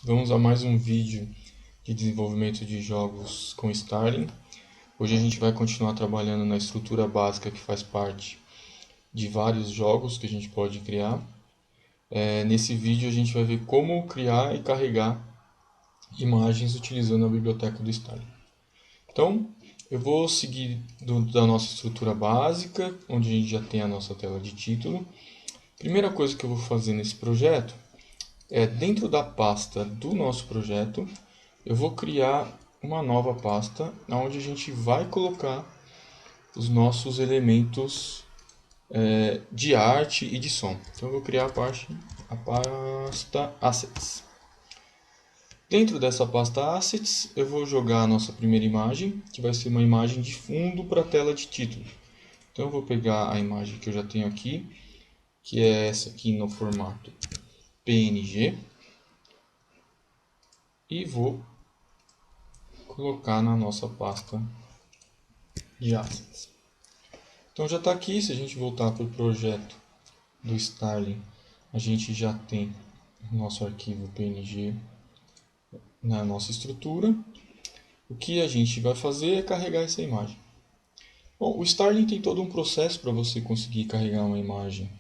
Vamos a mais um vídeo de desenvolvimento de jogos com Starling. Hoje a gente vai continuar trabalhando na estrutura básica que faz parte de vários jogos que a gente pode criar. Nesse vídeo a gente vai ver como criar e carregar imagens utilizando a biblioteca do Starling. Então, eu vou seguir da nossa estrutura básica, onde a gente já tem a nossa tela de título. Primeira coisa que eu vou fazer nesse projeto é, dentro da pasta do nosso projeto, eu vou criar uma nova pasta onde a gente vai colocar os nossos elementos de arte e de som. Então eu vou criar a pasta Assets. Dentro dessa pasta Assets, eu vou jogar a nossa primeira imagem, que vai ser uma imagem de fundo para a tela de título. Então eu vou pegar a imagem que eu já tenho aqui, que é essa aqui no formato PNG, e vou colocar na nossa pasta de assets. Então já está aqui. Se a gente voltar para o projeto do Starling, a gente já tem o nosso arquivo PNG na nossa estrutura. O que a gente vai fazer é carregar essa imagem. Bom, o Starling tem todo um processo para você conseguir carregar uma imagem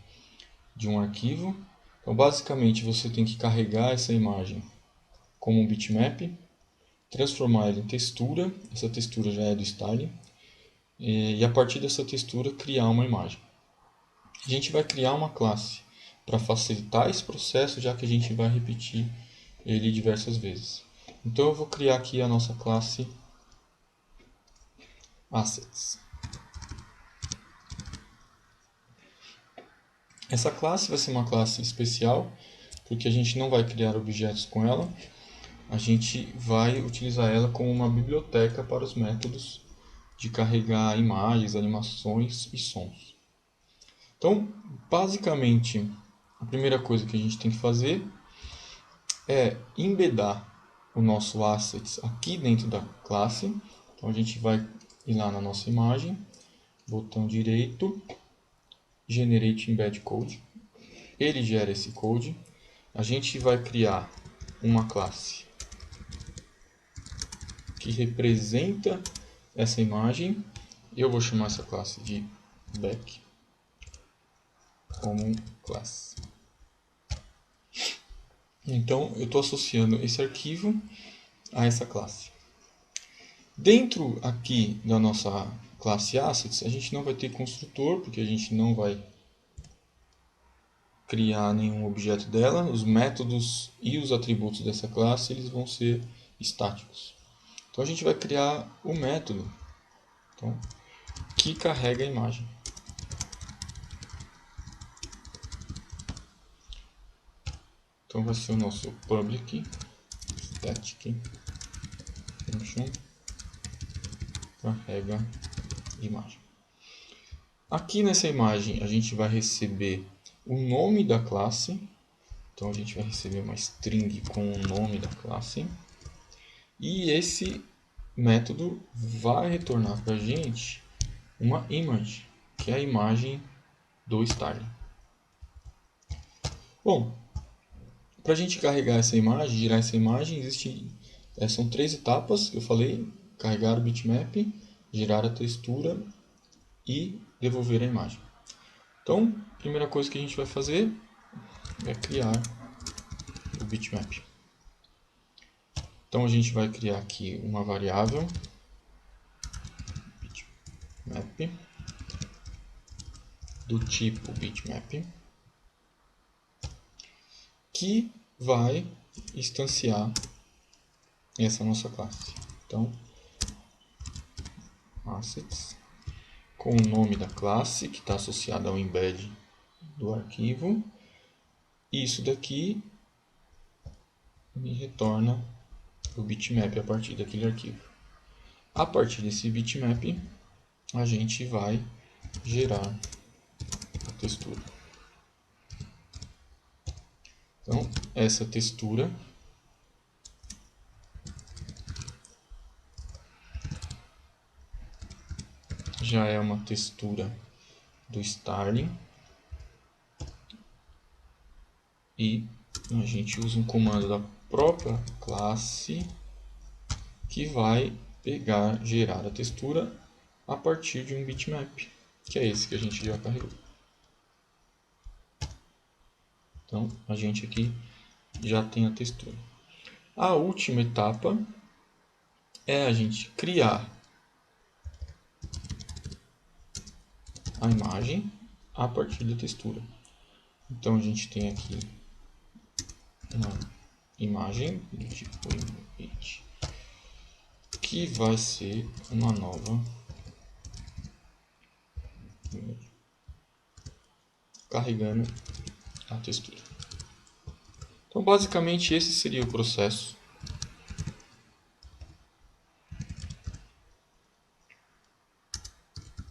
de um arquivo. Então basicamente você tem que carregar essa imagem como um bitmap, transformar ela em textura. Essa textura já é do Starling. E a partir dessa textura criar uma imagem. A gente vai criar uma classe para facilitar esse processo, já que a gente vai repetir ele diversas vezes. Então eu vou criar aqui a nossa classe Assets. Essa classe vai ser uma classe especial, porque a gente não vai criar objetos com ela. A gente vai utilizar ela como uma biblioteca para os métodos de carregar imagens, animações e sons. Então, basicamente, a primeira coisa que a gente tem que fazer é embedar o nosso assets aqui dentro da classe. Então a gente vai ir lá na nossa imagem, botão direito, Generate Embed Code. Ele gera esse code. A gente vai criar uma classe que representa essa imagem. Eu vou chamar essa classe de back como class. Então eu estou associando esse arquivo a essa classe. Dentro aqui da nossa classe Assets, a gente não vai ter construtor, porque a gente não vai criar nenhum objeto dela. Os métodos e os atributos dessa classe eles vão ser estáticos. Então a gente vai criar o método que carrega a imagem. Então vai ser o nosso public static function carrega imagem. Aqui nessa imagem a gente vai receber o nome da classe. Então a gente vai receber uma string com o nome da classe. E esse método vai retornar para a gente uma image, que é a imagem do Starling. Bom, para a gente carregar essa imagem, girar essa imagem, são três etapas que eu falei: carregar o bitmap, girar a textura e devolver a imagem. Então, a primeira coisa que a gente vai fazer é criar o bitmap. Então a gente vai criar aqui uma variável bitmap do tipo bitmap que vai instanciar essa nossa classe. Então, assets com o nome da classe que está associado ao embed do arquivo. Isso daqui me retorna o bitmap a partir daquele arquivo. A partir desse bitmap, a gente vai gerar a textura. Então, essa textura já é uma textura do Starling e a gente usa um comando da própria classe que vai gerar a textura a partir de um bitmap, que é esse que a gente já carregou. Então, a gente aqui já tem a textura. A última etapa é a gente criar a imagem a partir da textura. Então, a gente tem aqui uma imagem do tipo image, que vai ser uma nova image, carregando a textura. Então, basicamente, esse seria o processo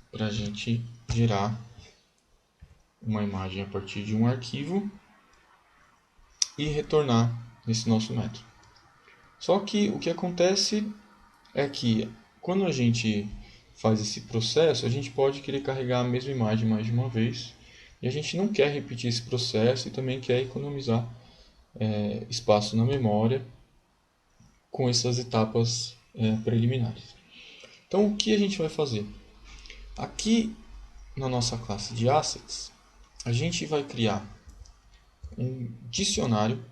para a gente gerar uma imagem a partir de um arquivo e retornar nesse nosso método. Só que o que acontece é que quando a gente faz esse processo, a gente pode querer carregar a mesma imagem mais de uma vez, e a gente não quer repetir esse processo e também quer economizar espaço na memória com essas etapas preliminares. Então, o que a gente vai fazer? Aqui na nossa classe de Assets, a gente vai criar um dicionário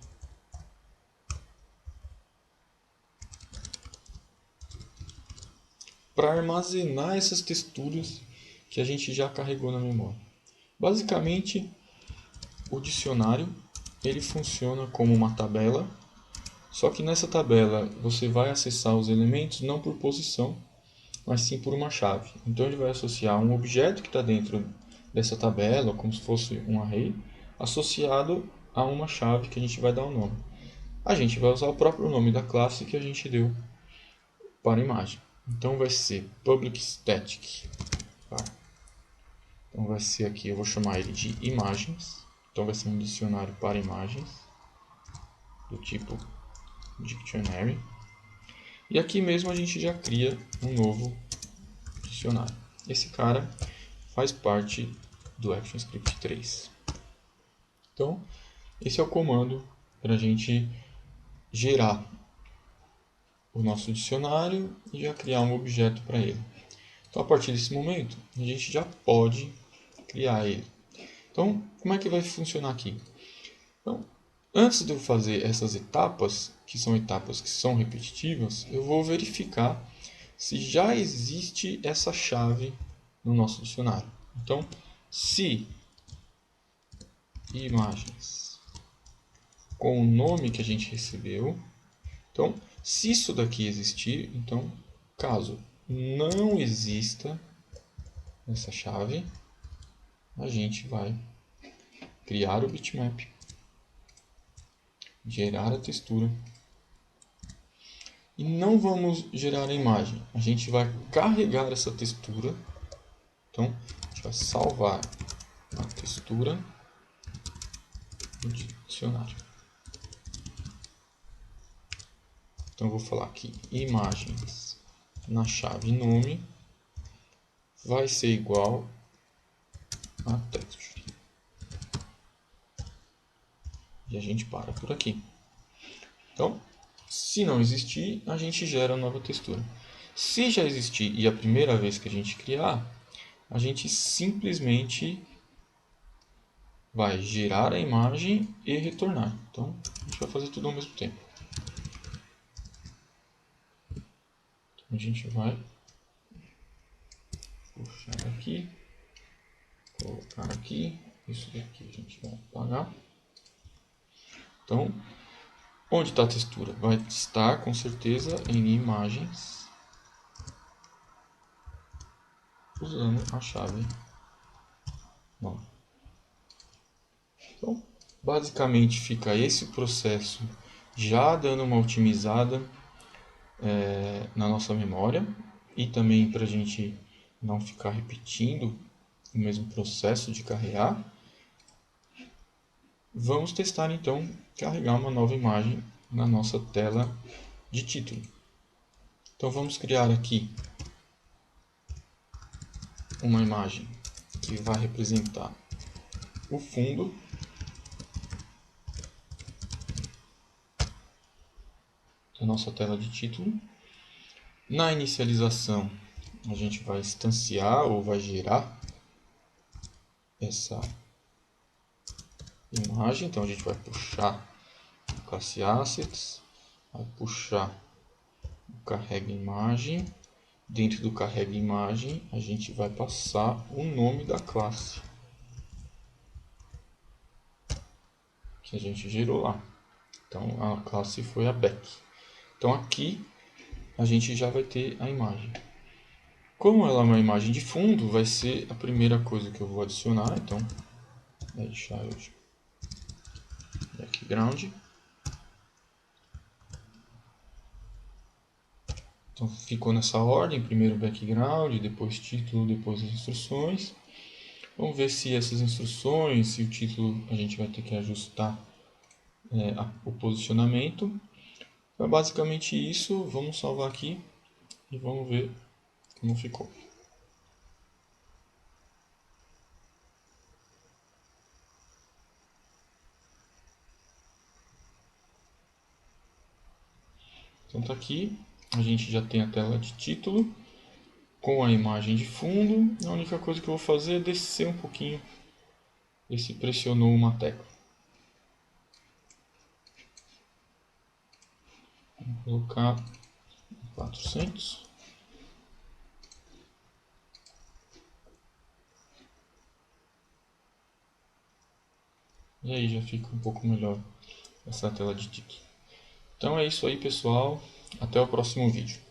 para armazenar essas texturas que a gente já carregou na memória. Basicamente, o dicionário ele funciona como uma tabela, só que nessa tabela você vai acessar os elementos não por posição, mas sim por uma chave. Então ele vai associar um objeto que está dentro dessa tabela, como se fosse um array, associado a uma chave que a gente vai dar o nome. A gente vai usar o próprio nome da classe que a gente deu para a imagem. Então vai ser public static. Então vai ser aqui, eu vou chamar ele de imagens. Então vai ser um dicionário para imagens do tipo dictionary. E aqui mesmo a gente já cria um novo dicionário. Esse cara faz parte do ActionScript 3. Então, esse é o comando para a gente gerar o nosso dicionário e já criar um objeto para ele. Então, a partir desse momento, a gente já pode criar ele. Então, como é que vai funcionar aqui? Então, antes de eu fazer essas etapas, que são repetitivas, eu vou verificar se já existe essa chave no nosso dicionário. Então, se imagens com o nome que a gente recebeu, então, se isso daqui existir, então, caso não exista essa chave, a gente vai criar o bitmap, gerar a textura e não vamos gerar a imagem. A gente vai carregar essa textura. Então, a gente vai salvar a textura no dicionário. Então, eu vou falar aqui imagens na chave nome vai ser igual a texture. E a gente para por aqui. Então, se não existir, a gente gera uma nova textura. Se já existir e a primeira vez que a gente criar, a gente simplesmente vai gerar a imagem e retornar. Então, a gente vai fazer tudo ao mesmo tempo. Então, a gente vai puxar aqui, colocar aqui, isso daqui a gente vai apagar. Então, onde está a textura? Vai estar com certeza em imagens, usando a chave nova. Então, basicamente fica esse processo já dando uma otimizada na nossa memória e também para a gente não ficar repetindo o mesmo processo de carregar. Vamos testar então carregar uma nova imagem na nossa tela de título. Então vamos criar aqui uma imagem que vai representar o fundo. a nossa tela de título. Na inicialização, a gente vai instanciar ou vai gerar essa imagem. Então a gente vai puxar a classe Assets, vai puxar o carrega imagem. Dentro do carrega imagem, a gente vai passar o nome da classe que a gente gerou lá. Então a classe foi a back. Então aqui a gente já vai ter a imagem. Como ela é uma imagem de fundo, vai ser a primeira coisa que eu vou adicionar. Então, child background. Então ficou nessa ordem, primeiro background, depois título, depois as instruções. Vamos ver se essas instruções, se o título a gente vai ter que ajustar o posicionamento. Então, basicamente isso, vamos salvar aqui e vamos ver como ficou. Então tá aqui, a gente já tem a tela de título com a imagem de fundo. A única coisa que eu vou fazer é descer um pouquinho. Esse pressionou uma tecla. Vou colocar 400. E aí já fica um pouco melhor essa tela de título. Então é isso aí, pessoal. Até o próximo vídeo.